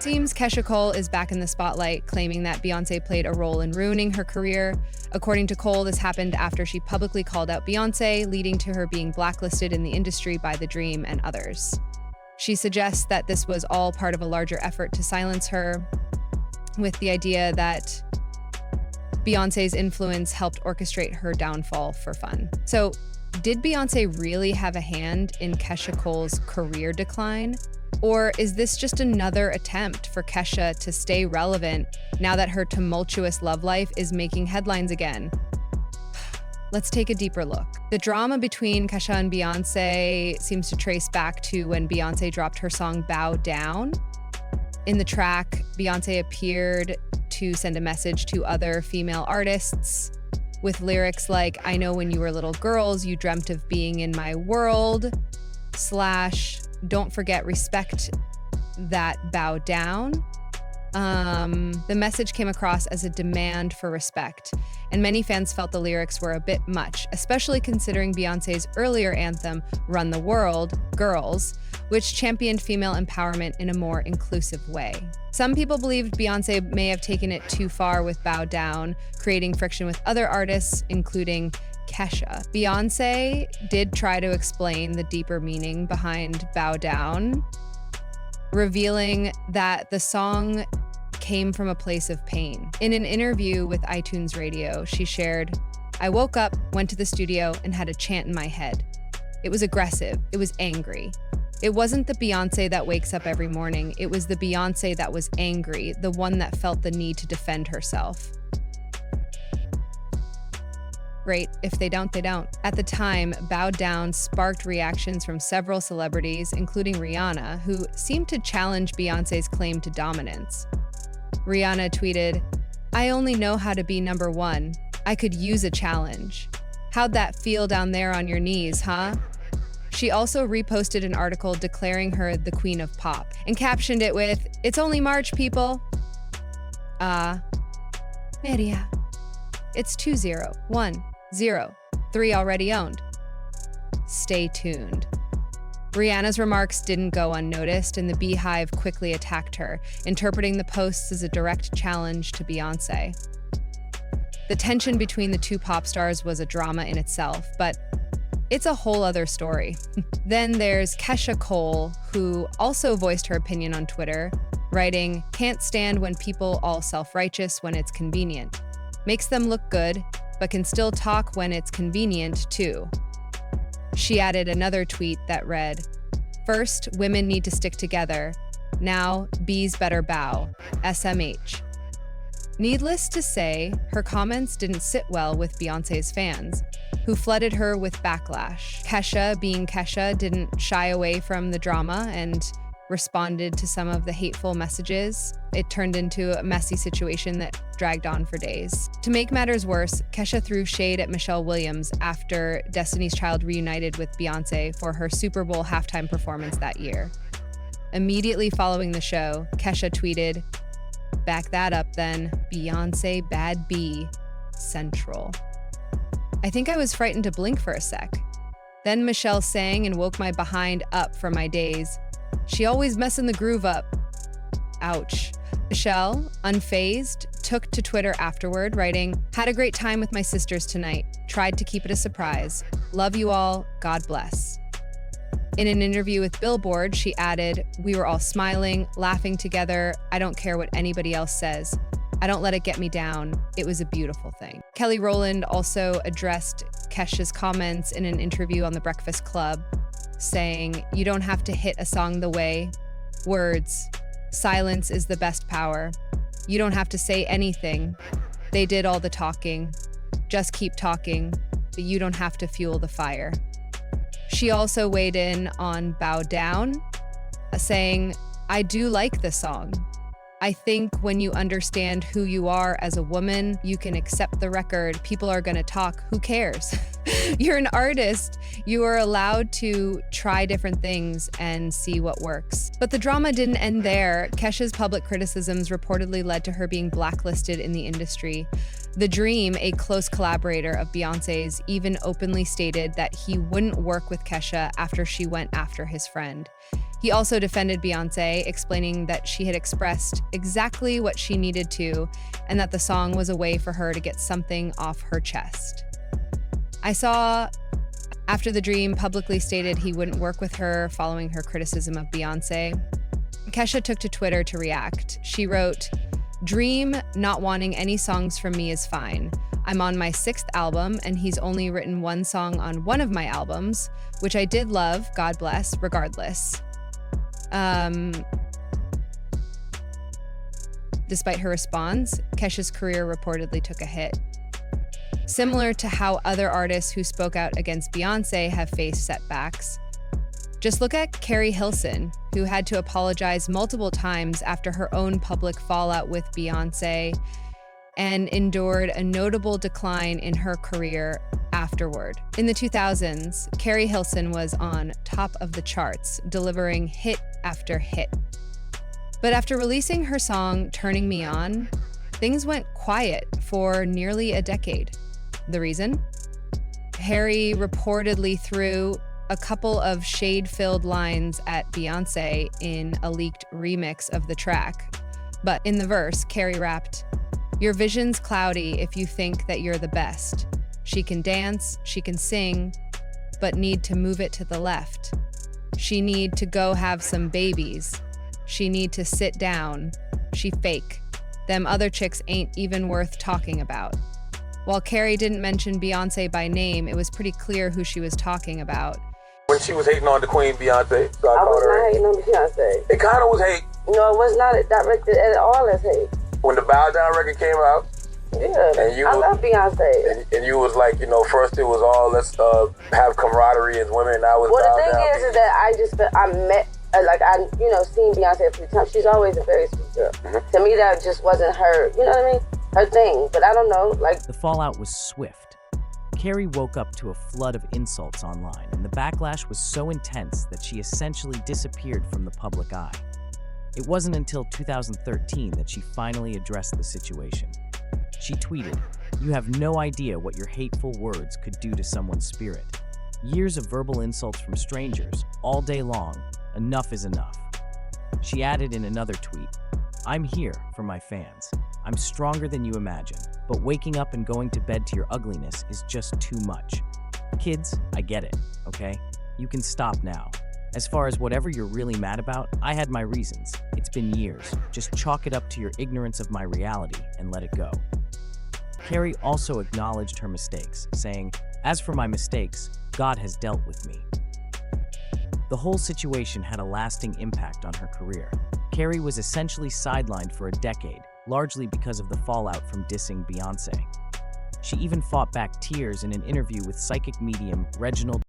Seems Keyshia Cole is back in the spotlight, claiming that Beyoncé played a role in ruining her career. According to Cole, this happened after she publicly called out Beyoncé, leading to her being blacklisted in the industry by The Dream and others. She suggests that this was all part of a larger effort to silence her, with the idea that Beyoncé's influence helped orchestrate her downfall for fun. So, did Beyoncé really have a hand in Keyshia Cole's career decline? Or is this just another attempt for Keyshia to stay relevant now that her tumultuous love life is making headlines again? Let's take a deeper look. The drama between Keyshia and Beyoncé seems to trace back to when Beyoncé dropped her song Bow Down. In the track, Beyoncé appeared to send a message to other female artists with lyrics like, "I know when you were little girls, you dreamt of being in my world," / "Don't forget, respect that, bow down." The message came across as a demand for respect, and many fans felt the lyrics were a bit much, especially considering Beyoncé's earlier anthem, Run the World, Girls, which championed female empowerment in a more inclusive way. Some people believed Beyoncé may have taken it too far with Bow Down, creating friction with other artists, including Keyshia. Beyoncé did try to explain the deeper meaning behind Bow Down, revealing that the song came from a place of pain. In an interview with iTunes Radio, she shared, "I woke up, went to the studio, and had a chant in my head. It was aggressive. It was angry. It wasn't the Beyoncé that wakes up every morning. It was the Beyoncé that was angry, the one that felt the need to defend herself." Great. If they don't, they don't. At the time, Bow Down sparked reactions from several celebrities, including Rihanna, who seemed to challenge Beyoncé's claim to dominance. Rihanna tweeted, "I only know how to be number one. I could use a challenge. How'd that feel down there on your knees, huh?" She also reposted an article declaring her the queen of pop and captioned it with, "It's only March, people." Media. It's 2-0-1-0-3 already owned. Stay tuned. Rihanna's remarks didn't go unnoticed, and the Beehive quickly attacked her, interpreting the posts as a direct challenge to Beyoncé. The tension between the two pop stars was a drama in itself, but it's a whole other story. Then there's Keyshia Cole, who also voiced her opinion on Twitter, writing, "Can't stand when people all self-righteous when it's convenient. Makes them look good, but can still talk when it's convenient, too." She added another tweet that read, "First, women need to stick together. Now, bees better bow. SMH." Needless to say, her comments didn't sit well with Beyoncé's fans, who flooded her with backlash. Keyshia, being Keyshia, didn't shy away from the drama and responded to some of the hateful messages. It turned into a messy situation that dragged on for days. To make matters worse, Keyshia threw shade at Michelle Williams after Destiny's Child reunited with Beyoncé for her Super Bowl halftime performance that year. Immediately following the show, Keyshia tweeted, "Back that up then, Beyoncé Bad B, Central." I think I was frightened to blink for a sec. Then Michelle sang and woke my behind up from my daze. "She always messing the groove up." Ouch. Michelle, unfazed, took to Twitter afterward, writing, "Had a great time with my sisters tonight. Tried to keep it a surprise. Love you all. God bless." In an interview with Billboard, she added, "We were all smiling, laughing together. I don't care what anybody else says. I don't let it get me down. It was a beautiful thing." Kelly Rowland also addressed Keyshia's comments in an interview on The Breakfast Club, saying, "You don't have to hit a song the way. Words. Silence is the best power. You don't have to say anything. They did all the talking. Just keep talking, but you don't have to fuel the fire." She also weighed in on Bow Down, saying, "I do like the song. I think when you understand who you are as a woman, you can accept the record. People are going to talk. Who cares? You're an artist. You are allowed to try different things and see what works." But the drama didn't end there. Keyshia's public criticisms reportedly led to her being blacklisted in the industry. The Dream, a close collaborator of Beyoncé's, even openly stated that he wouldn't work with Keyshia after she went after his friend. He also defended Beyoncé, explaining that she had expressed exactly what she needed to and that the song was a way for her to get something off her chest. I saw after The Dream publicly stated he wouldn't work with her following her criticism of Beyoncé, Keyshia took to Twitter to react. She wrote, "Dream not wanting any songs from me is fine. I'm on my 6th album, and he's only written one song on one of my albums, which I did love, God bless, regardless." Despite her response, Keyshia's career reportedly took a hit. Similar to how other artists who spoke out against Beyoncé have faced setbacks. Just look at Carrie Hilson, who had to apologize multiple times after her own public fallout with Beyoncé and endured a notable decline in her career afterward. In the 2000s, Carrie Hilson was on top of the charts, delivering hit after hit. But after releasing her song Turning Me On, things went quiet for nearly a decade. The reason? Harry reportedly threw a couple of shade-filled lines at Beyoncé in a leaked remix of the track. But in the verse, Carrie rapped, "Your vision's cloudy if you think that you're the best. She can dance, she can sing, but need to move it to the left. She need to go have some babies. She need to sit down. She fake. Them other chicks ain't even worth talking about." While Carrie didn't mention Beyoncé by name, it was pretty clear who she was talking about. When she was hating on the Queen Beyonce, so I was not hating on Beyonce. It kind of was hate. No, it was not directed at all as hate. When the Bow Down record came out, yeah, I love Beyonce. And you was like, first it was all let's have camaraderie as women. And I was well, Bow the thing Down is that I met, seen Beyonce a few times. She's always a very sweet girl. Mm-hmm. To me, that just wasn't her. You know what I mean? Her thing. But I don't know. The fallout was swift. Carrie woke up to a flood of insults online, and the backlash was so intense that she essentially disappeared from the public eye. It wasn't until 2013 that she finally addressed the situation. She tweeted, "You have no idea what your hateful words could do to someone's spirit. Years of verbal insults from strangers, all day long, enough is enough." She added in another tweet, "I'm here for my fans. I'm stronger than you imagine, but waking up and going to bed to your ugliness is just too much. Kids, I get it, okay? You can stop now. As far as whatever you're really mad about, I had my reasons. It's been years. Just chalk it up to your ignorance of my reality and let it go." Carrie also acknowledged her mistakes, saying, "As for my mistakes, God has dealt with me." The whole situation had a lasting impact on her career. Carrie was essentially sidelined for a decade, largely because of the fallout from dissing Beyoncé. She even fought back tears in an interview with psychic medium Reginald